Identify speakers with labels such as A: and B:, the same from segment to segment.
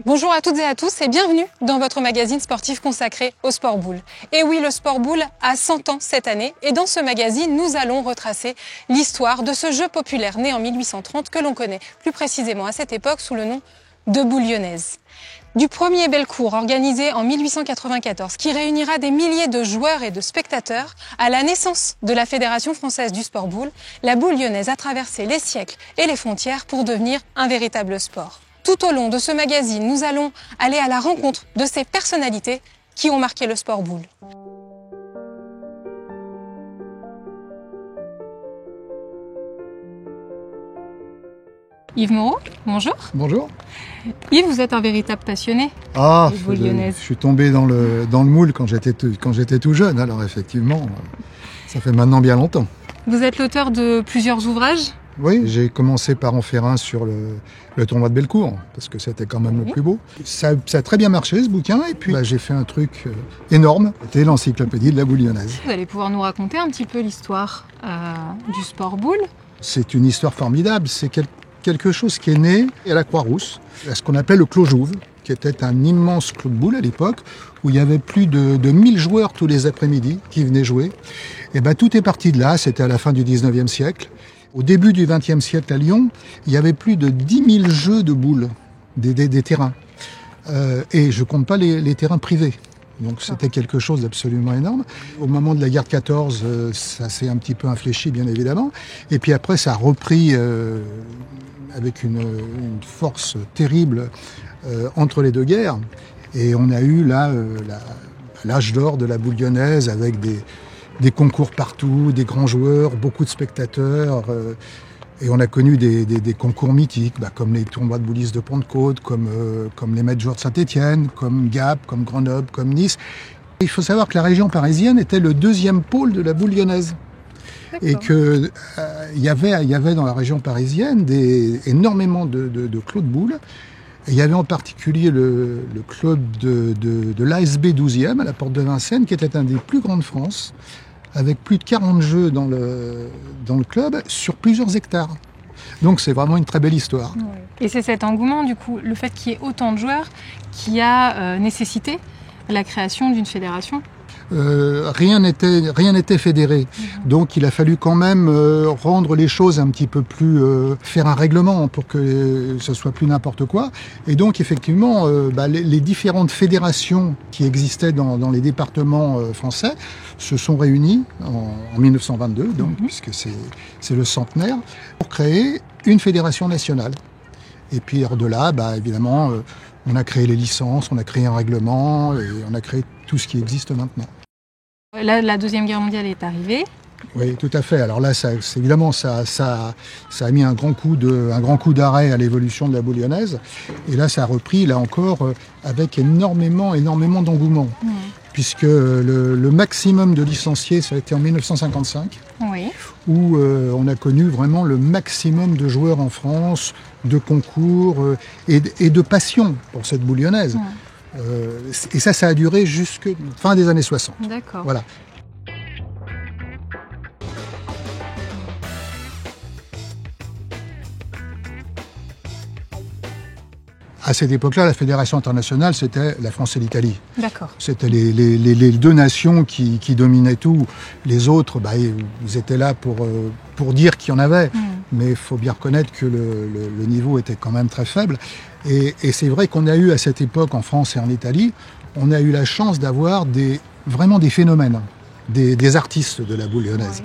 A: Bonjour à toutes et à tous et bienvenue dans votre magazine sportif consacré au sport boule. Et oui, le sport boule a 100 ans cette année et dans ce magazine, nous allons retracer l'histoire de ce jeu populaire né en 1830 que l'on connaît plus précisément à cette époque sous le nom de boule lyonnaise. Du premier Bellecour organisé en 1894 qui réunira des milliers de joueurs et de spectateurs à la naissance de la Fédération française du sport boule, la boule lyonnaise a traversé les siècles et les frontières pour devenir un véritable sport. Tout au long de ce magazine, nous allons aller à la rencontre de ces personnalités qui ont marqué le sport boule. Yves Moreau, bonjour.
B: Bonjour.
A: Yves, vous êtes un véritable passionné des boules lyonnaises.
B: Je suis tombé dans le moule quand j'étais tout jeune, alors effectivement, ça fait maintenant bien longtemps.
A: Vous êtes l'auteur de plusieurs ouvrages.
B: Oui, j'ai commencé par en faire un sur le tournoi de Bellecour, parce que c'était quand même le plus beau. Ça a très bien marché ce bouquin, et puis j'ai fait un truc énorme, c'était l'encyclopédie de la boule lyonnaise.
A: Vous allez pouvoir nous raconter un petit peu l'histoire du sport boule.
B: C'est une histoire formidable, c'est quelque chose qui est né à la Croix-Rousse, à ce qu'on appelle le Clos Jouve, qui était un immense clos de boule à l'époque, où il y avait plus de 1000 joueurs tous les après-midi qui venaient jouer. Et tout est parti de là, c'était à la fin du 19e siècle. Au début du XXe siècle à Lyon, il y avait plus de 10 000 jeux de boules, des terrains. Et je compte pas les terrains privés. Donc c'était quelque chose d'absolument énorme. Au moment de la guerre de 14, ça s'est un petit peu infléchi, bien évidemment. Et puis après, ça a repris avec une force terrible entre les deux guerres. Et on a eu là l'âge d'or de la boule lyonnaise avec des concours partout, des grands joueurs, beaucoup de spectateurs. Et on a connu des concours mythiques, comme les tournois de boulistes de Pentecôte, comme les Majors de Saint-Étienne, comme Gap, comme Grenoble, comme Nice. Il faut savoir que la région parisienne était le deuxième pôle de la boule lyonnaise. D'accord. Et qu'il y avait dans la région parisienne énormément de clubs de boules. Et il y avait en particulier le club de l'ASB 12e à la Porte de Vincennes, qui était un des plus grands de France, avec plus de 40 jeux dans le club sur plusieurs hectares. Donc c'est vraiment une très belle histoire.
A: Et c'est cet engouement, du coup, le fait qu'il y ait autant de joueurs, qui a nécessité la création d'une fédération.
B: Rien n'était fédéré. Donc il a fallu quand même rendre les choses un petit peu plus... faire un règlement pour que ce soit plus n'importe quoi. Et donc effectivement, les différentes fédérations qui existaient dans les départements français se sont réunies en 1922, donc, puisque c'est le centenaire, pour créer une fédération nationale. Et puis hors de là, évidemment, on a créé les licences, on a créé un règlement et on a créé tout ce qui existe maintenant.
A: Là, la Deuxième Guerre mondiale est arrivée.
B: Oui, tout à fait. Alors là, évidemment, ça a mis un grand coup d'arrêt à l'évolution de la boule lyonnaise. Et là, ça a repris, là encore, avec énormément d'engouement. Puisque le maximum de licenciés, ça a été en 1955, où on a connu vraiment le maximum de joueurs en France, de concours et de passion pour cette boule lyonnaise. Et ça a duré jusqu'à fin des années 60.
A: D'accord.
B: Voilà. À cette époque-là, la fédération internationale, c'était la France et l'Italie.
A: D'accord.
B: C'était les deux nations qui dominaient tout. Les autres, ils étaient là pour dire qu'il y en avait. Mais il faut bien reconnaître que le niveau était quand même très faible. Et c'est vrai qu'on a eu à cette époque, en France et en Italie, on a eu la chance d'avoir vraiment des phénomènes, des artistes de la boule lyonnaise.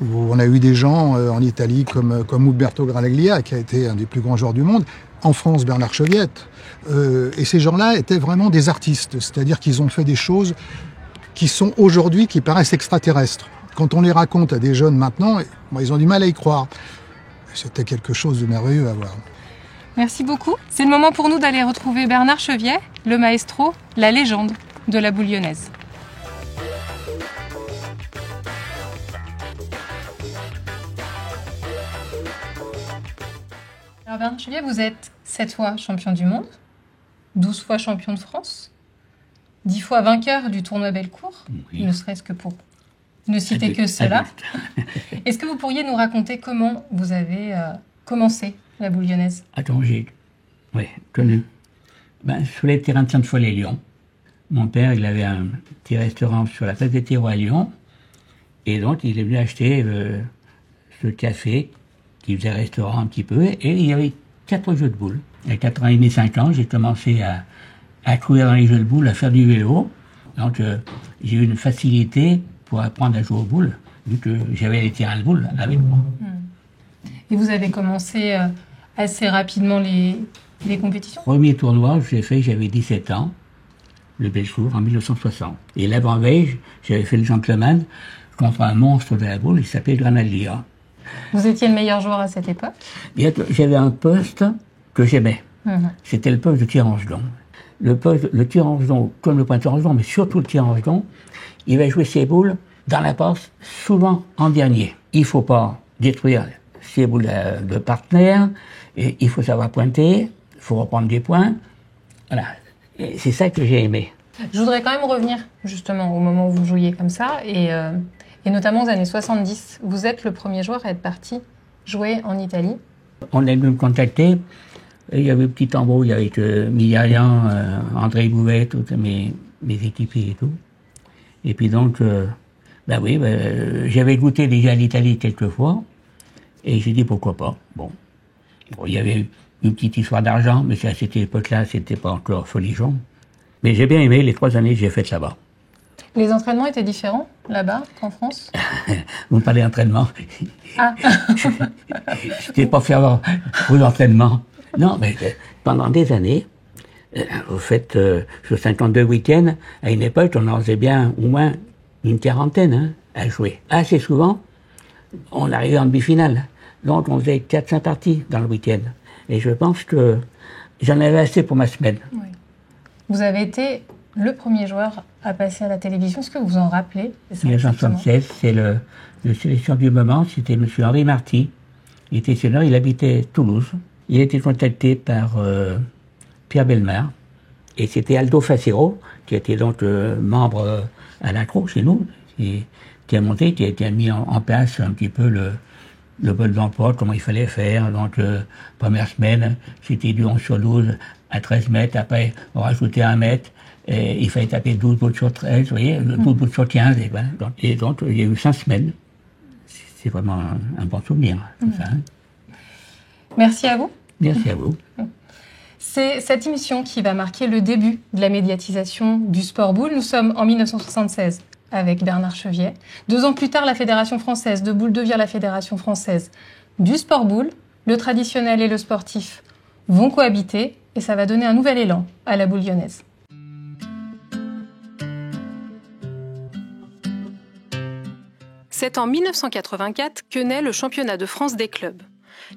B: On a eu des gens en Italie comme Umberto Grallaglia, qui a été un des plus grands joueurs du monde. En France, Bernard Cheviette. Et ces gens-là étaient vraiment des artistes. C'est-à-dire qu'ils ont fait des choses qui sont aujourd'hui, qui paraissent extraterrestres. Quand on les raconte à des jeunes maintenant, ils ont du mal à y croire. C'était quelque chose de merveilleux à voir.
A: Merci beaucoup. C'est le moment pour nous d'aller retrouver Bernard Cheviet, le maestro, la légende de la boule lyonnaise. Alors Bernard Cheviet, vous êtes 7 fois champion du monde, 12 fois champion de France, 10 fois vainqueur du tournoi Bellecour, ne serait-ce que pour ne citer que cela. Est-ce que vous pourriez nous raconter comment vous avez commencé la boule lyonnaise ?
C: À Tanger, oui, connu. Sur les terrains de Sainte-Foy-les-Lyons. Mon père, il avait un petit restaurant sur la place des Terreaux à Lyon. Et donc, il est venu acheter ce café qui faisait restaurant un petit peu. Et il y avait 4 jeux de boules. À 4 ans et demi, 5 ans, j'ai commencé à courir dans les jeux de boules, à faire du vélo. Donc, j'ai eu une facilité pour apprendre à jouer aux boules, vu que j'avais les terrains de boules avec moi.
A: Et vous avez commencé assez rapidement les compétitions?
C: Premier tournoi que j'ai fait, j'avais 17 ans, le Bellecour, en 1960. Et l'avant-veille, j'avais fait le gentleman contre un monstre de la boule, il s'appelait Granadilla.
A: Vous étiez le meilleur joueur à cette époque?
C: J'avais un poste que j'aimais. C'était le poste de tir en gelon. Le tir en gelon, comme le pointeur en gelon, mais surtout le tir en gelon, il va jouer ses boules dans la passe, souvent en dernier. Il ne faut pas détruire ses boules de partenaire, et il faut savoir pointer, il faut reprendre des points. Voilà, c'est ça que j'ai aimé.
A: Je voudrais quand même revenir justement au moment où vous jouiez comme ça, et notamment aux années 70. Vous êtes le premier joueur à être parti jouer en Italie.
C: On est venu me contacter. Il y avait petit embrouille avec Miliarian, André Bouvet, tous mes équipiers et tout. Et puis donc, j'avais goûté déjà l'Italie quelques fois, et j'ai dit pourquoi pas. Bon, il y avait une petite histoire d'argent, mais à cette époque-là, c'était pas encore folichon. Mais j'ai bien aimé les 3 années que j'ai faites là-bas.
A: Les entraînements étaient différents là-bas qu'en France?
C: Vous me parlez d'entraînement.
A: Ah.
C: Je n'étais pas fervent aux entraînements. Non, mais pendant des années, vous faites sur 52 week-ends, à une époque, on en faisait bien au moins une quarantaine à jouer. Assez souvent, on arrivait en demi-finale. Donc on faisait 4-5 parties dans le week-end. Et je pense que j'en avais assez pour ma semaine.
A: Oui. Vous avez été le premier joueur à passer à la télévision. Est-ce que vous vous en rappelez?
C: 1976, c'est le sélection du moment, c'était M. Henri Marty. Il était senior, il habitait Toulouse. Il a été contacté par Pierre Bellemare. Et c'était Aldo Facero, qui était donc membre à l'ACRO chez nous, qui a monté, qui a été mis en place un petit peu le mode d'emploi, comment il fallait faire. Donc, première semaine, c'était du 11 sur 12 à 13 mètres. Après, on rajoutait 1 mètre. Et il fallait taper 12 bouts sur 13, vous voyez, 12 bouts sur 15. Et donc, il y a eu 5 semaines. C'est vraiment un bon souvenir, tout ça.
A: Merci à vous.
C: Merci à vous.
A: C'est cette émission qui va marquer le début de la médiatisation du sport boule. Nous sommes en 1976 avec Bernard Cheviet. 2 ans plus tard, la Fédération française de boule devient la Fédération française du sport boule. Le traditionnel et le sportif vont cohabiter et ça va donner un nouvel élan à la boule lyonnaise. C'est en 1984 que naît le championnat de France des clubs.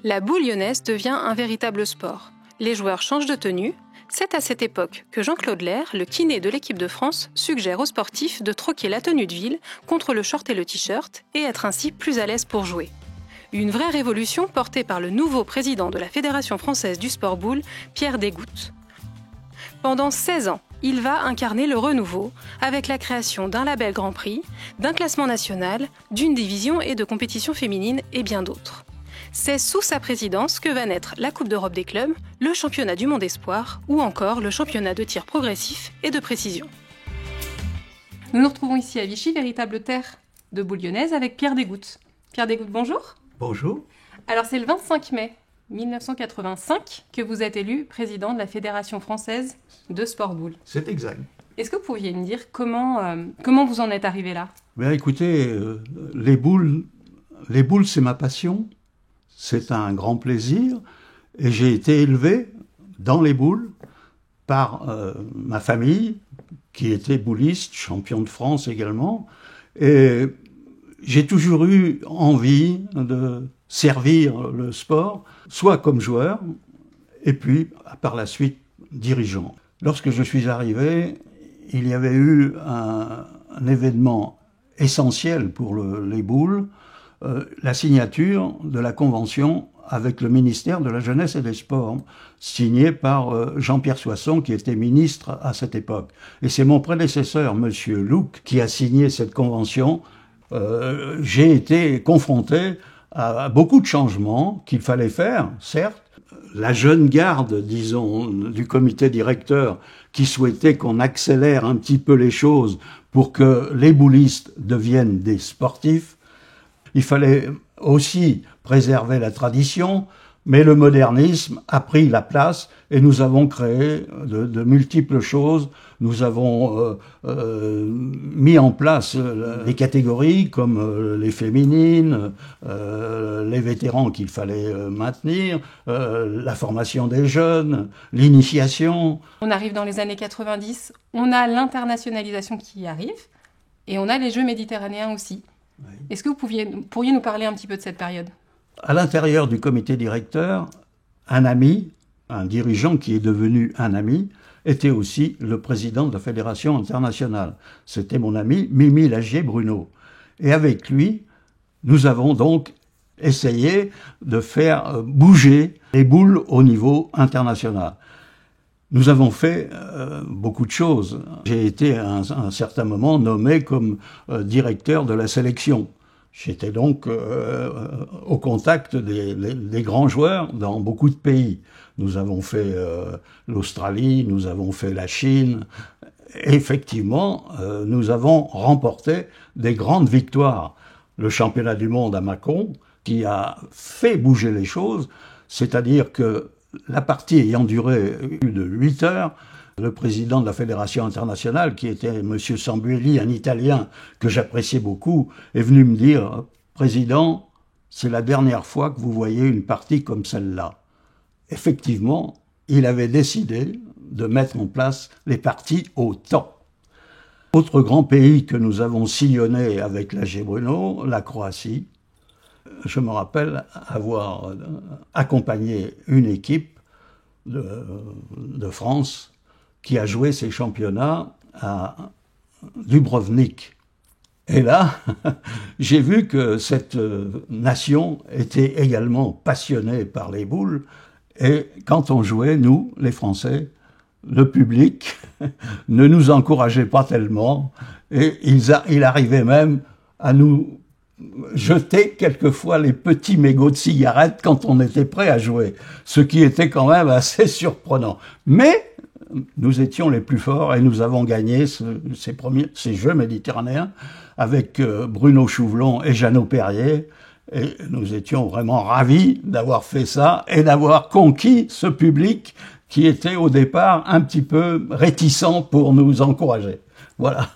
A: La boule lyonnaise devient un véritable sport. Les joueurs changent de tenue. C'est à cette époque que Jean-Claude Lair, le kiné de l'équipe de France, suggère aux sportifs de troquer la tenue de ville contre le short et le t-shirt et être ainsi plus à l'aise pour jouer. Une vraie révolution portée par le nouveau président de la Fédération française du sport boule, Pierre Desgouttes. Pendant 16 ans, il va incarner le renouveau avec la création d'un label Grand Prix, d'un classement national, d'une division et de compétitions féminines et bien d'autres. C'est sous sa présidence que va naître la Coupe d'Europe des clubs, le championnat du monde espoir ou encore le championnat de tir progressif et de précision. Nous nous retrouvons ici à Vichy, véritable terre de boule lyonnaise, avec Pierre Desgouttes. Pierre Desgouttes, bonjour.
D: Bonjour.
A: Alors c'est le 25 mai 1985 que vous êtes élu président de la Fédération française de sport boule.
D: C'est exact.
A: Est-ce que vous pourriez me dire comment vous en êtes arrivé là?
D: Bien, écoutez, les boules, c'est ma passion. C'est un grand plaisir. Et j'ai été élevé dans les boules par ma famille, qui était bouliste, champion de France également. Et j'ai toujours eu envie de servir le sport, soit comme joueur, et puis par la suite dirigeant. Lorsque je suis arrivé, il y avait eu un événement essentiel pour les boules, la signature de la convention avec le ministère de la Jeunesse et des Sports, signée par Jean-Pierre Soisson, qui était ministre à cette époque. Et c'est mon prédécesseur, Monsieur Luc, qui a signé cette convention. J'ai été confronté à beaucoup de changements qu'il fallait faire, certes. la jeune garde, disons, du comité directeur, qui souhaitait qu'on accélère un petit peu les choses pour que les boulistes deviennent des sportifs. Il fallait aussi préserver la tradition, mais le modernisme a pris la place et nous avons créé de multiples choses. Nous avons mis en place des catégories comme les féminines, les vétérans qu'il fallait maintenir, la formation des jeunes, l'initiation.
A: On arrive dans les années 90, on a l'internationalisation qui arrive et on a les Jeux méditerranéens aussi. Oui. Est-ce que vous pourriez nous parler un petit peu de cette période ?
D: À l'intérieur du comité directeur, un ami, un dirigeant qui est devenu un ami, était aussi le président de la Fédération internationale. C'était mon ami Mimi Lagier-Bruno. Et avec lui, nous avons donc essayé de faire bouger les boules au niveau international. Nous avons fait beaucoup de choses. J'ai été à un certain moment nommé comme directeur de la sélection. J'étais donc au contact des grands joueurs dans beaucoup de pays. Nous avons fait l'Australie, nous avons fait la Chine. Effectivement, nous avons remporté des grandes victoires. Le championnat du monde à Mâcon, qui a fait bouger les choses, c'est-à-dire que la partie ayant duré plus de 8 heures, le président de la Fédération internationale, qui était M. Sambueli, un Italien que j'appréciais beaucoup, est venu me dire « Président, c'est la dernière fois que vous voyez une partie comme celle-là. » Effectivement, il avait décidé de mettre en place les parties au temps. Autre grand pays que nous avons sillonné avec Lagier-Bruno, la Croatie. Je me rappelle avoir accompagné une équipe de France qui a joué ses championnats à Dubrovnik. Et là, j'ai vu que cette nation était également passionnée par les boules. Et quand on jouait, nous, les Français, le public ne nous encourageait pas tellement. Et il arrivait même à nous jeter quelquefois les petits mégots de cigarettes quand on était prêt à jouer. Ce qui était quand même assez surprenant. Mais nous étions les plus forts et nous avons gagné ces Jeux méditerranéens avec Bruno Chouvelon et Jeannot Perrier. Et nous étions vraiment ravis d'avoir fait ça et d'avoir conquis ce public qui était au départ un petit peu réticent pour nous encourager. Voilà.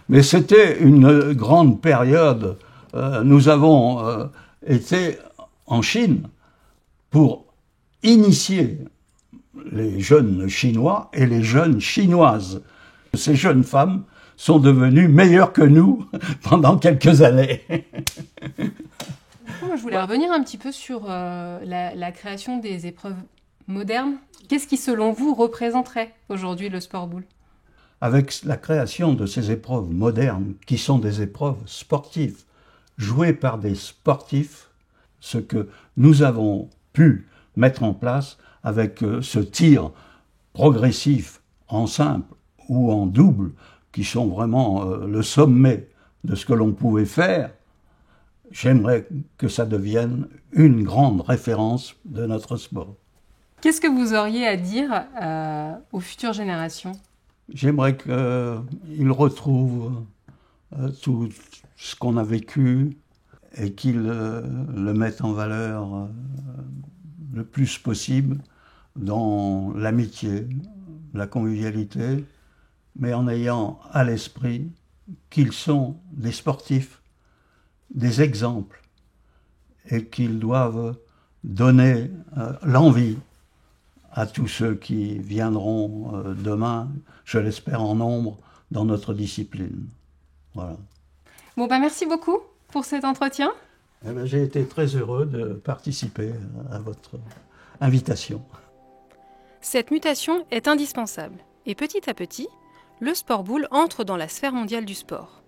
D: Mais c'était une grande période. Nous avons été en Chine pour initier les jeunes Chinois et les jeunes Chinoises. Ces jeunes femmes sont devenues meilleures que nous pendant quelques années.
A: Je voulais revenir un petit peu sur la création des épreuves modernes. Qu'est-ce qui, selon vous, représenterait aujourd'hui le sport boule ?
D: Avec la création de ces épreuves modernes, qui sont des épreuves sportives, jouées par des sportifs, ce que nous avons pu mettre en place avec ce tir progressif en simple ou en double, qui sont vraiment le sommet de ce que l'on pouvait faire, j'aimerais que ça devienne une grande référence de notre sport.
A: Qu'est-ce que vous auriez à dire aux futures générations ?
D: J'aimerais qu'ils retrouvent tout ce qu'on a vécu et qu'ils le mettent en valeur le plus possible dans l'amitié, la convivialité, mais en ayant à l'esprit qu'ils sont des sportifs, des exemples, et qu'ils doivent donner l'envie à tous ceux qui viendront demain, je l'espère en nombre, dans notre discipline. Voilà.
A: Bon, merci beaucoup pour cet entretien.
D: J'ai été très heureux de participer à votre invitation.
A: Cette mutation est indispensable, et petit à petit, le sport boule entre dans la sphère mondiale du sport.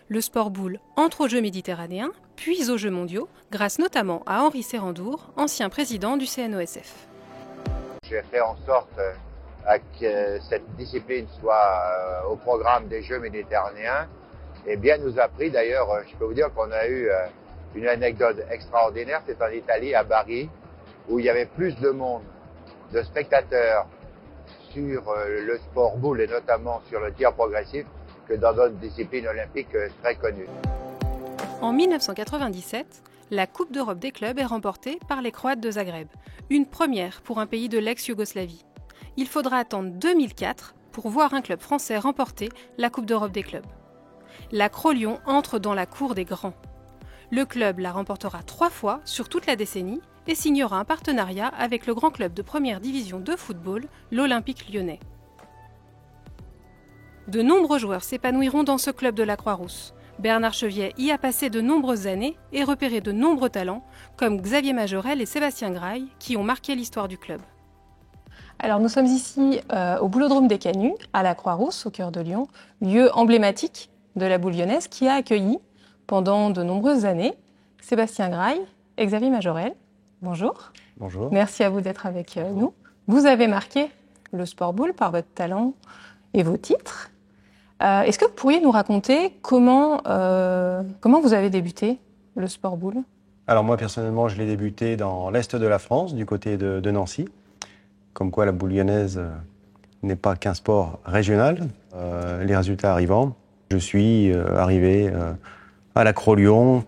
A: Le sport boule entre aux Jeux méditerranéens, puis aux Jeux mondiaux, grâce notamment à Henri Serrandour, ancien président du CNOSF.
E: J'ai fait en sorte que cette discipline soit au programme des Jeux méditerranéens et bien nous a pris d'ailleurs, je peux vous dire qu'on a eu une anecdote extraordinaire, c'est en Italie, à Bari, où il y avait plus de monde de spectateurs sur le sport boule et notamment sur le tir progressif que dans d'autres disciplines olympiques très connues.
A: En 1997, la Coupe d'Europe des clubs est remportée par les Croates de Zagreb, une première pour un pays de l'ex-Yougoslavie. Il faudra attendre 2004 pour voir un club français remporter la Coupe d'Europe des clubs. La Crolion entre dans la cour des grands. Le club la remportera 3 fois sur toute la décennie et signera un partenariat avec le grand club de première division de football, l'Olympique lyonnais. De nombreux joueurs s'épanouiront dans ce club de la Croix-Rousse. Bernard Cheviet y a passé de nombreuses années et repéré de nombreux talents, comme Xavier Majorel et Sébastien Graille, qui ont marqué l'histoire du club. Alors nous sommes ici au Boulodrome des Canuts, à la Croix-Rousse, au cœur de Lyon, lieu emblématique de la boule lyonnaise qui a accueilli pendant de nombreuses années Sébastien Graille et Xavier Majorel. Bonjour.
F: Bonjour.
A: Merci à vous d'être avec nous. Vous avez marqué le sport boule par votre talent et vos titres. Est-ce que vous pourriez nous raconter comment vous avez débuté le sport boule ?
F: Alors moi personnellement, je l'ai débuté dans l'est de la France, du côté de Nancy. Comme quoi la boule lyonnaise n'est pas qu'un sport régional. Les résultats arrivant, je suis arrivé à la Crolion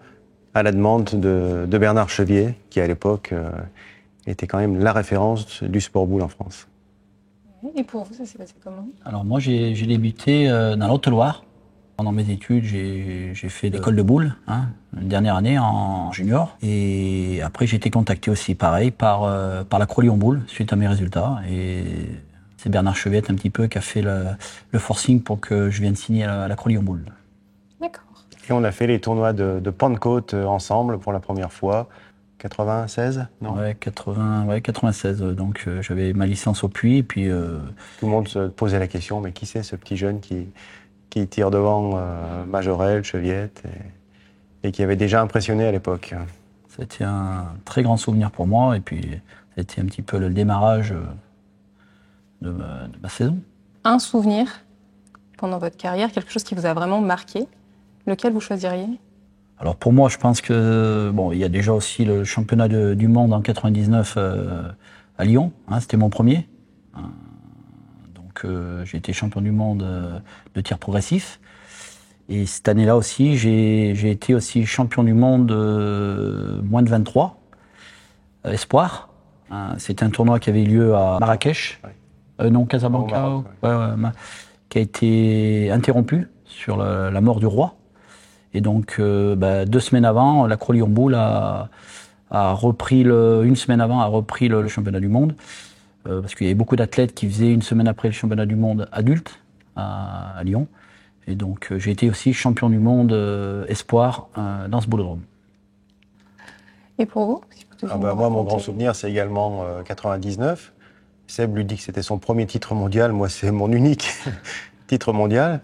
F: à la demande de Bernard Cheviet, qui à l'époque était quand même la référence du sport boule en France.
A: Et pour vous, ça s'est passé comment ?
C: Alors moi, j'ai débuté dans l'Haute-Loire. Pendant mes études, j'ai fait l'école de boule, une dernière année en junior. Et après, j'ai été contacté aussi, pareil, par la Crolion boule, suite à mes résultats. Et c'est Bernard Cheviet un petit peu qui a fait le forcing pour que je vienne signer à la Crolion boule.
A: D'accord.
F: Et on a fait les tournois de Pentecôte ensemble pour la première fois. 96, non ?
C: Ouais, 96. Donc j'avais ma licence au Puy. Et puis,
F: tout le monde se posait la question, mais qui c'est ce petit jeune qui tire devant Majorel, Cheviet, et qui avait déjà impressionné à l'époque.
C: C'était un très grand souvenir pour moi, et puis c'était un petit peu le démarrage de ma saison.
A: Un souvenir pendant votre carrière, quelque chose qui vous a vraiment marqué, lequel vous choisiriez ?
C: Alors pour moi, je pense que il y a déjà aussi le championnat du monde en 99 à Lyon, c'était mon premier. J'ai été champion du monde de tir progressif. Et cette année-là aussi, j'ai été aussi champion du monde moins de 23, espoir. C'était un tournoi qui avait lieu à Marrakech, Casablanca, qui a été interrompu sur la mort du roi. Et donc, 2 semaines avant, la Crolion boule a repris une semaine avant, a repris le championnat du monde. Parce qu'il y avait beaucoup d'athlètes qui faisaient une semaine après le championnat du monde adulte à Lyon. Et donc j'ai été aussi champion du monde espoir dans ce boulodrome.
A: Et pour vous ?
F: Moi, mon grand souvenir, c'est également 99. Seb lui dit que c'était son premier titre mondial. Moi, c'est mon unique titre mondial.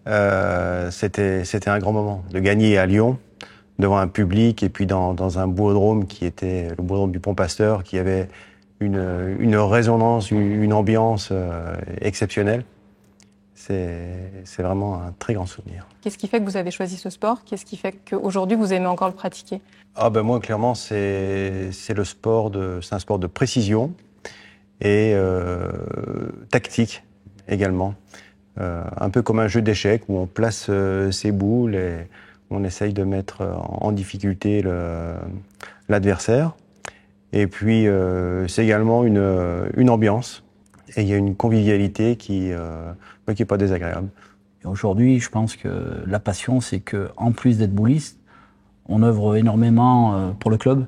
F: C'était un grand moment de gagner à Lyon devant un public et puis dans un boulodrome qui était le boulodrome du Pont-Pasteur, qui avait une résonance, une ambiance exceptionnelle. C'est vraiment un très grand souvenir.
A: Qu'est-ce qui fait que vous avez choisi ce sport ? Qu'est-ce qui fait qu'aujourd'hui vous aimez encore le pratiquer ?
F: Moi, clairement, c'est un sport de précision et tactique également. Un peu comme un jeu d'échecs où on place ses boules et on essaye de mettre en difficulté l'adversaire. Et puis, c'est également une ambiance. Et il y a une convivialité qui est pas désagréable.
C: Et aujourd'hui, je pense que la passion, c'est qu'en plus d'être bouliste, on œuvre énormément pour le club,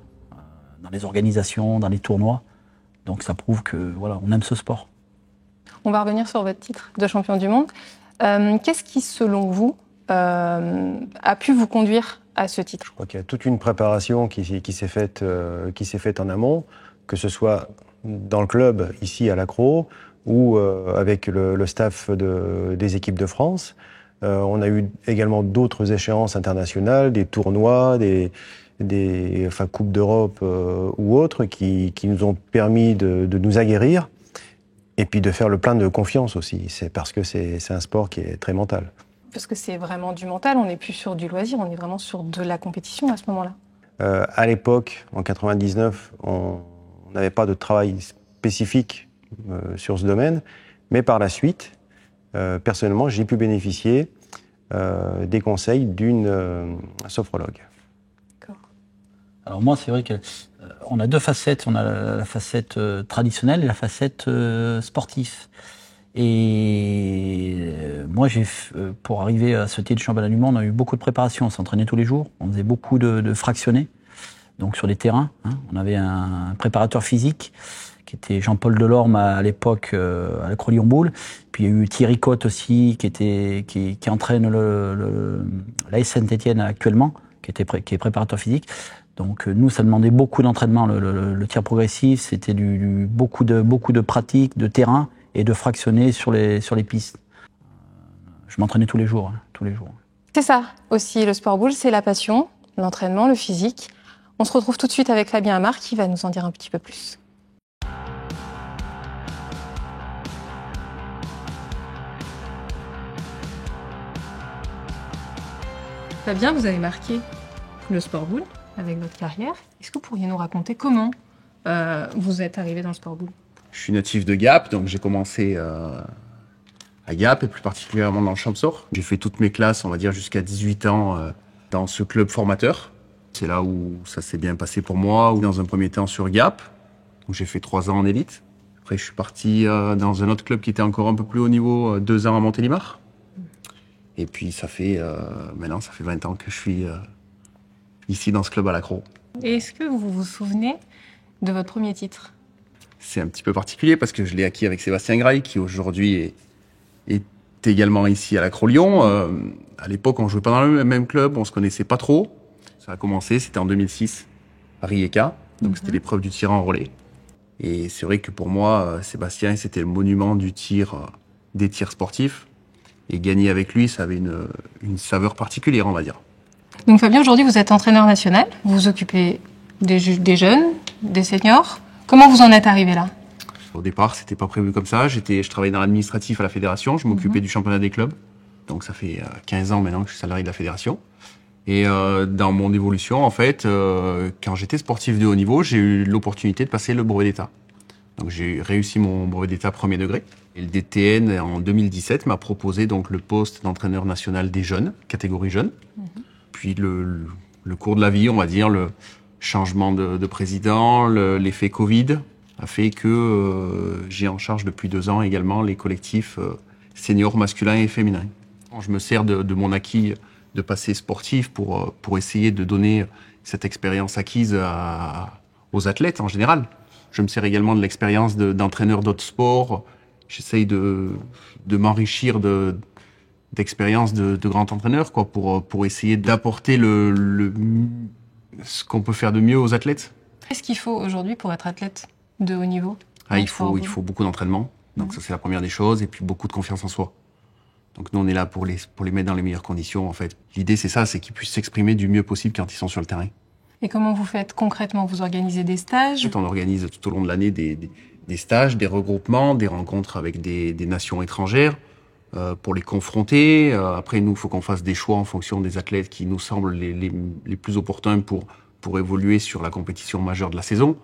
C: dans les organisations, dans les tournois. Donc ça prouve que on aime ce sport.
A: On va revenir sur votre titre de champion du monde. Qu'est-ce qui, selon vous, a pu vous conduire à ce titre ?
F: Je crois qu'il y a toute une préparation qui s'est faite en amont, que ce soit dans le club, ici à l'Accro, ou avec le staff des équipes de France. On a eu également d'autres échéances internationales, des tournois, des Coupes d'Europe ou autres, qui nous ont permis de nous aguerrir et puis de faire le plein de confiance aussi. C'est parce que c'est un sport qui est très mental.
A: Parce que c'est vraiment du mental, on n'est plus sur du loisir, on est vraiment sur de la compétition à ce moment-là.
F: À l'époque, en 99, on n'avait pas de travail spécifique sur ce domaine, mais par la suite, personnellement, j'ai pu bénéficier des conseils d'une sophrologue.
G: Alors moi, c'est vrai qu'on a deux facettes. On a la facette traditionnelle et la facette sportive. Et moi, pour arriver à ce titre de championnat du monde, on a eu beaucoup de préparation. On s'entraînait tous les jours. On faisait beaucoup de fractionnés, donc sur les terrains. On avait un préparateur physique qui était Jean-Paul Delorme à l'époque à la Crolion-Boule. Puis il y a eu Thierry Cotte aussi qui entraîne l'AS Saint-Étienne actuellement, qui est préparateur physique. Donc nous, ça demandait beaucoup d'entraînement, le tir progressif. C'était beaucoup de pratiques, de terrain et de fractionner sur les pistes. Je m'entraînais tous les jours.
A: C'est ça aussi, le sport boule, c'est la passion, l'entraînement, le physique. On se retrouve tout de suite avec Fabien Amar qui va nous en dire un petit peu plus. Fabien, vous avez marqué le sport boule avec votre carrière. Est-ce que vous pourriez nous raconter comment vous êtes arrivé dans le sport boule ?
H: Je suis natif de Gap, donc j'ai commencé à Gap et plus particulièrement dans le Champsaur. J'ai fait toutes mes classes, on va dire jusqu'à 18 ans, dans ce club formateur. C'est là où ça s'est bien passé pour moi, ou dans un premier temps sur Gap, où j'ai fait 3 ans en élite. Après, je suis parti dans un autre club qui était encore un peu plus haut niveau, 2 ans à Montélimar. Et puis maintenant, ça fait 20 ans que je suis ici dans ce club à l'Accro.
A: Et est-ce que vous vous souvenez de votre premier titre ?
H: C'est un petit peu particulier parce que je l'ai acquis avec Sébastien Graille, qui aujourd'hui est également ici à l'Accro Lyon. À l'époque, on jouait pas dans le même club, on se connaissait pas trop. Ça a commencé, c'était en 2006, à Rijeka. Donc c'était l'épreuve du tir en relais. Et c'est vrai que pour moi, Sébastien, c'était le monument du tir, des tirs sportifs. Et gagner avec lui, ça avait une saveur particulière, on va dire.
A: Donc Fabien, aujourd'hui, vous êtes entraîneur national. Vous vous occupez des jeunes, des seniors. Comment vous en êtes arrivé là ?
H: Au départ, c'était pas prévu comme ça. Je travaillais dans l'administratif à la fédération. Je m'occupais du championnat des clubs. Donc ça fait 15 ans maintenant que je suis salarié de la fédération. Et dans mon évolution, en fait, quand j'étais sportif de haut niveau, j'ai eu l'opportunité de passer le brevet d'État. Donc j'ai réussi mon brevet d'État premier degré. Et le DTN, en 2017, m'a proposé donc le poste d'entraîneur national des jeunes, catégorie jeunes. Puis le cours de la vie, on va dire, le changement de président, l'effet Covid a fait que j'ai en charge depuis 2 ans également les collectifs seniors masculins et féminins. Je me sers de mon acquis de passé sportif pour essayer de donner cette expérience acquise aux athlètes en général. Je me sers également de l'expérience d'entraîneur d'autres sports. J'essaye de m'enrichir d'expérience de grand entraîneur, quoi, pour essayer d'apporter ce qu'on peut faire de mieux aux athlètes.
A: Qu'est-ce qu'il faut aujourd'hui pour être athlète de haut niveau ?
H: Il faut beaucoup d'entraînement. Donc ça, c'est la première des choses. Et puis beaucoup de confiance en soi. Donc nous, on est là pour les mettre dans les meilleures conditions, en fait. L'idée, c'est ça, c'est qu'ils puissent s'exprimer du mieux possible quand ils sont sur le terrain.
A: Et comment vous faites concrètement ? Vous organisez des stages ?
H: On organise tout au long de l'année des stages, des regroupements, des rencontres avec des nations étrangères pour les confronter. Après, nous, il faut qu'on fasse des choix en fonction des athlètes qui nous semblent les plus opportuns pour évoluer sur la compétition majeure de la saison.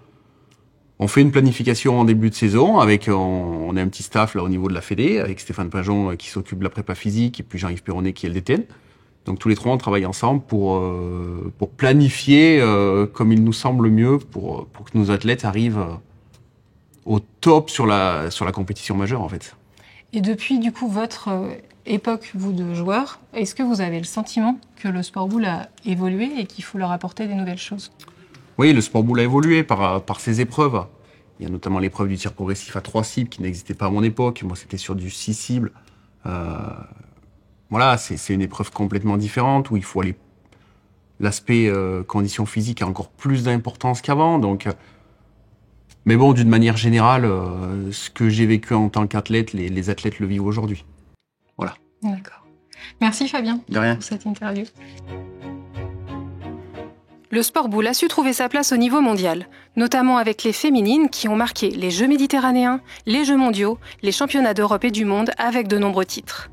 H: On fait une planification en début de saison avec, on a un petit staff là au niveau de la Fédé, avec Stéphane Pinjon qui s'occupe de la prépa physique et puis Jean-Yves Perronnet qui est le DTN. Donc tous les 3, on travaille ensemble pour planifier comme il nous semble mieux pour que nos athlètes arrivent au top sur la compétition majeure, en fait.
A: Et depuis, du coup, votre époque, vous, de joueur, est-ce que vous avez le sentiment que le sport boule a évolué et qu'il faut leur apporter des nouvelles choses ?
H: Oui, le sport boule a évolué par ses épreuves. Il y a notamment l'épreuve du tir progressif à 3 cibles qui n'existait pas à mon époque. Moi, c'était sur du 6 cibles. Voilà, c'est une épreuve complètement différente où il faut aller... L'aspect conditions physiques a encore plus d'importance qu'avant. Donc, mais bon, d'une manière générale, ce que j'ai vécu en tant qu'athlète, les athlètes le vivent aujourd'hui. Voilà.
A: D'accord. Merci Fabien
H: De rien.
A: pour cette interview. Le sport boule a su trouver sa place au niveau mondial, notamment avec les féminines qui ont marqué les Jeux méditerranéens, les Jeux mondiaux, les championnats d'Europe et du monde avec de nombreux titres.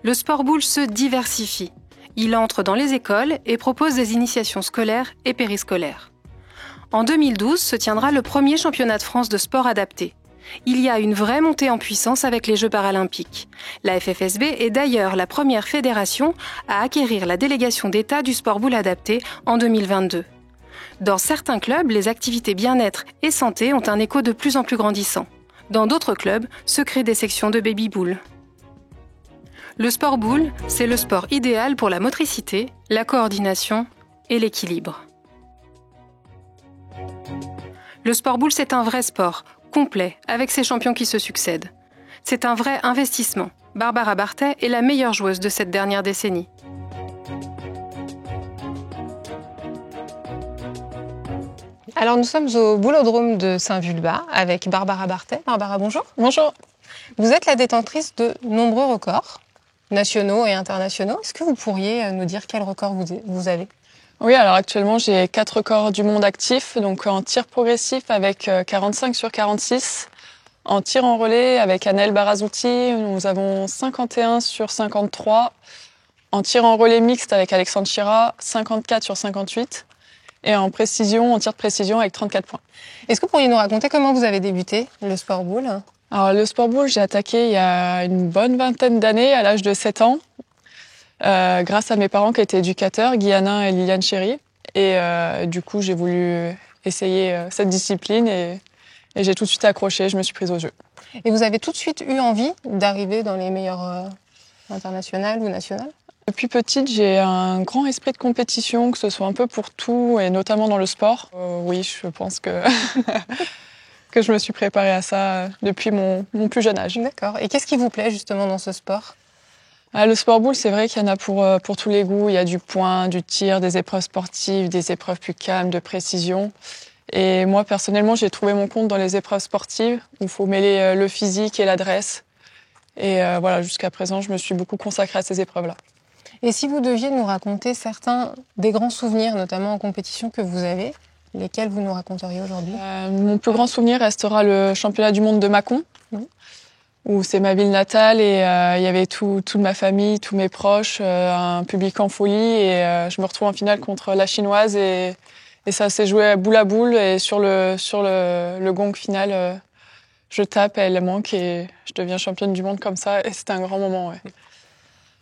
A: Le sport boule se diversifie. Il entre dans les écoles et propose des initiations scolaires et périscolaires. En 2012 se tiendra le premier championnat de France de sport adapté. Il y a une vraie montée en puissance avec les Jeux paralympiques. La FFSB est d'ailleurs la première fédération à acquérir la délégation d'État du sport boule adapté en 2022. Dans certains clubs, les activités bien-être et santé ont un écho de plus en plus grandissant. Dans d'autres clubs, se créent des sections de baby-boule. Le sport boule, c'est le sport idéal pour la motricité, la coordination et l'équilibre. Le sport boule, c'est un vrai sport, complet, avec ses champions qui se succèdent. C'est un vrai investissement. Barbara Bartet est la meilleure joueuse de cette dernière décennie. Alors nous sommes au boulodrome de Saint-Vulbas avec Barbara Bartet. Barbara, bonjour.
I: Bonjour.
A: Vous êtes la détentrice de nombreux records, nationaux et internationaux. Est-ce que vous pourriez nous dire quel record vous avez ?
I: Oui, alors actuellement, j'ai 4 records du monde actifs, donc en tir progressif avec 45 sur 46, en tir en relais avec Anaël Barazouti, nous avons 51 sur 53, en tir en relais mixte avec Alexandre Chira, 54 sur 58, et en tir de précision avec 34 points.
A: Est-ce que vous pourriez nous raconter comment vous avez débuté le sport boule ?
I: Alors le sport boule, j'ai attaqué il y a une bonne vingtaine d'années, à l'âge de 7 ans. Grâce à mes parents qui étaient éducateurs, Guy Hanin et Liliane Chéry. Et du coup, j'ai voulu essayer cette discipline et j'ai tout de suite accroché, je me suis prise au jeu.
A: Et vous avez tout de suite eu envie d'arriver dans les meilleures internationales ou nationales ?
I: Depuis petite, j'ai un grand esprit de compétition, que ce soit un peu pour tout et notamment dans le sport. Oui, je pense que, que je me suis préparée à ça depuis mon plus jeune âge.
A: D'accord. Et qu'est-ce qui vous plaît justement dans ce sport ?
I: Le sport boule, c'est vrai qu'il y en a pour tous les goûts. Il y a du point, du tir, des épreuves sportives, des épreuves plus calmes, de précision. Et moi, personnellement, j'ai trouvé mon compte dans les épreuves sportives où il faut mêler le physique et l'adresse. Et voilà, jusqu'à présent, je me suis beaucoup consacrée à ces épreuves-là.
A: Et si vous deviez nous raconter certains des grands souvenirs, notamment en compétition, que vous avez, lesquels vous nous raconteriez aujourd'hui ?
I: Mon plus grand souvenir restera le championnat du monde de Mâcon. Où c'est ma ville natale et il y avait toute ma famille, tous mes proches, un public en folie et je me retrouve en finale contre la chinoise et ça s'est joué à boule et sur le gong final, je tape et elle manque et je deviens championne du monde comme ça et c'était un grand moment. Ouais.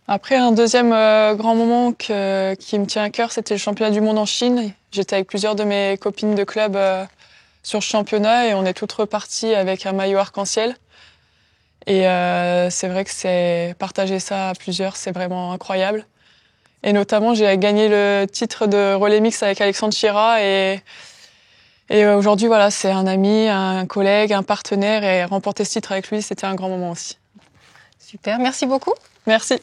I: Après, un deuxième grand moment qui me tient à cœur, c'était le championnat du monde en Chine. J'étais avec plusieurs de mes copines de club sur ce championnat et on est toutes reparties avec un maillot arc-en-ciel. Et c'est vrai que partager ça à plusieurs, c'est vraiment incroyable. Et notamment, j'ai gagné le titre de relais mix avec Alexandre Chira. Et aujourd'hui, voilà, c'est un ami, un collègue, un partenaire. Et remporter ce titre avec lui, c'était un grand moment aussi.
A: Super, merci beaucoup.
I: Merci.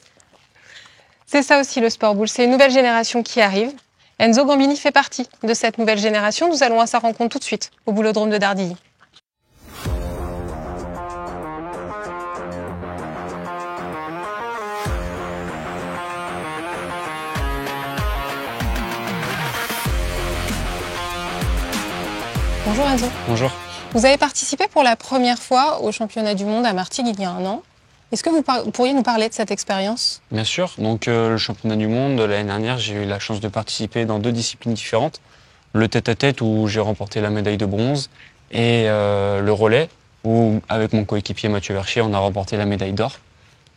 A: C'est ça aussi le sport boule, c'est une nouvelle génération qui arrive. Enzo Gambini fait partie de cette nouvelle génération. Nous allons à sa rencontre tout de suite au boulodrome de Dardilly. Bonjour Enzo.
J: Bonjour.
A: Vous avez participé pour la première fois au championnat du monde à Martigues il y a un an. Est-ce que vous pourriez nous parler de cette expérience ?
J: Bien sûr. Donc le championnat du monde, l'année dernière, j'ai eu la chance de participer dans 2 disciplines différentes. Le tête-à-tête où j'ai remporté la médaille de bronze et le relais où, avec mon coéquipier Mathieu Verchier, on a remporté la médaille d'or.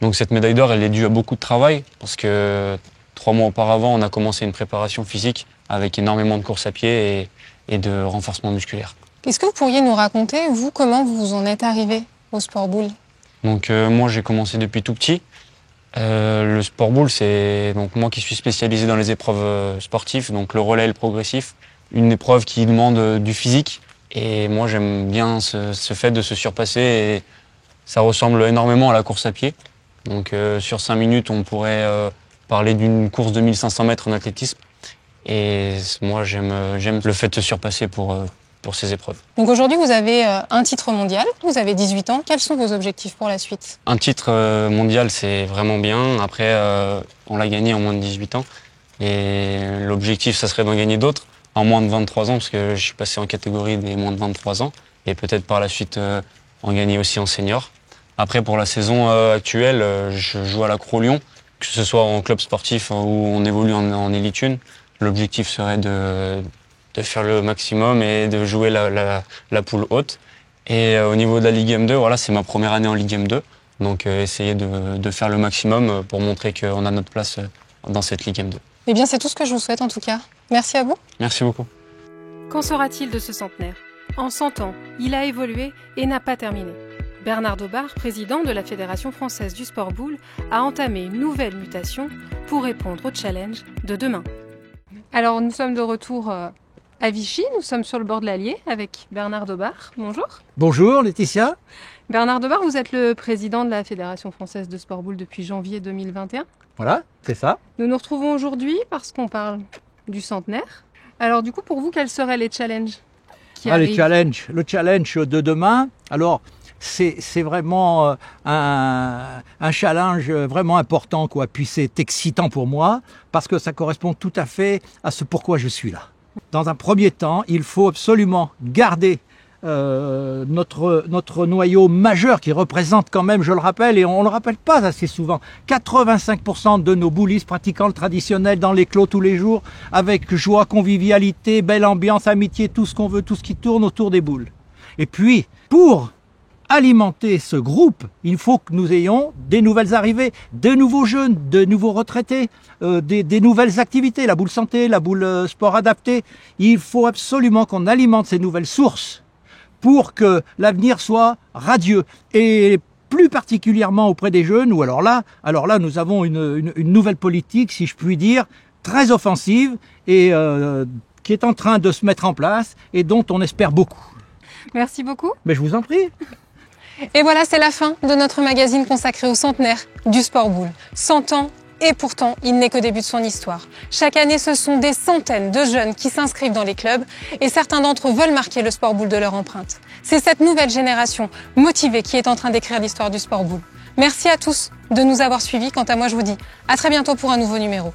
J: Donc cette médaille d'or, elle est due à beaucoup de travail parce que 3 mois auparavant, on a commencé une préparation physique avec énormément de courses à pied et de renforcement musculaire.
A: Est-ce que vous pourriez nous raconter, vous, comment vous en êtes arrivé au sport boule ?
J: Donc moi, j'ai commencé depuis tout petit. Le sport boule, c'est donc moi qui suis spécialisé dans les épreuves sportives, donc le relais et le progressif, une épreuve qui demande du physique. Et moi, j'aime bien ce fait de se surpasser et ça ressemble énormément à la course à pied. Donc sur 5 minutes, on pourrait parler d'une course de 1500 mètres en athlétisme. Et moi, j'aime le fait de se surpasser pour ces épreuves.
A: Donc aujourd'hui, vous avez un titre mondial, vous avez 18 ans. Quels sont vos objectifs pour la suite ?
J: Un titre mondial, c'est vraiment bien. Après, on l'a gagné en moins de 18 ans. Et l'objectif, ça serait d'en gagner d'autres en moins de 23 ans, parce que je suis passé en catégorie des moins de 23 ans. Et peut-être par la suite en gagner aussi en senior. Après, pour la saison actuelle, je joue à la Cro-Lyon, que ce soit en club sportif où on évolue en Élite 1. L'objectif serait de faire le maximum et de jouer la poule haute. Et au niveau de la Ligue M2, voilà, c'est ma première année en Ligue M2. Donc essayer de faire le maximum pour montrer qu'on a notre place dans cette Ligue M2.
A: Eh bien, c'est tout ce que je vous souhaite en tout cas. Merci à vous.
J: Merci beaucoup.
A: Qu'en sera-t-il de ce centenaire? En 100 ans, il a évolué et n'a pas terminé. Bernard Daubard, président de la Fédération française du sport boule, a entamé une nouvelle mutation pour répondre au challenge de demain. Alors, nous sommes de retour à Vichy, nous sommes sur le bord de l'Allier avec Bernard Daubard. Bonjour.
K: Bonjour Laetitia.
A: Bernard Daubard, vous êtes le président de la Fédération française de sport boule depuis janvier 2021.
K: Voilà, c'est ça.
A: Nous nous retrouvons aujourd'hui parce qu'on parle du centenaire. Alors du coup, pour vous, quels seraient les challenges qui arrivent ?
K: Le challenge de demain, alors c'est vraiment un challenge vraiment important, quoi. Puis c'est excitant pour moi parce que ça correspond tout à fait à ce pourquoi je suis là. Dans un premier temps, il faut absolument garder notre noyau majeur qui représente quand même, je le rappelle, et on le rappelle pas assez souvent, 85% de nos boulistes pratiquant le traditionnel dans les clos tous les jours, avec joie, convivialité, belle ambiance, amitié, tout ce qu'on veut, tout ce qui tourne autour des boules. Et puis, pour alimenter ce groupe, il faut que nous ayons des nouvelles arrivées, de nouveaux jeunes, de nouveaux retraités, des nouvelles activités, la boule santé, la boule sport adapté. Il faut absolument qu'on alimente ces nouvelles sources pour que l'avenir soit radieux. Et plus particulièrement auprès des jeunes, ou alors là nous avons une nouvelle politique, si je puis dire, très offensive et qui est en train de se mettre en place et dont on espère beaucoup.
A: Merci beaucoup.
K: Mais je vous en prie.
A: Et voilà, c'est la fin de notre magazine consacré au centenaire du sport boule. 100 ans, et pourtant, il n'est qu'au début de son histoire. Chaque année, ce sont des centaines de jeunes qui s'inscrivent dans les clubs et certains d'entre eux veulent marquer le sport boule de leur empreinte. C'est cette nouvelle génération motivée qui est en train d'écrire l'histoire du sport boule. Merci à tous de nous avoir suivis. Quant à moi, je vous dis à très bientôt pour un nouveau numéro.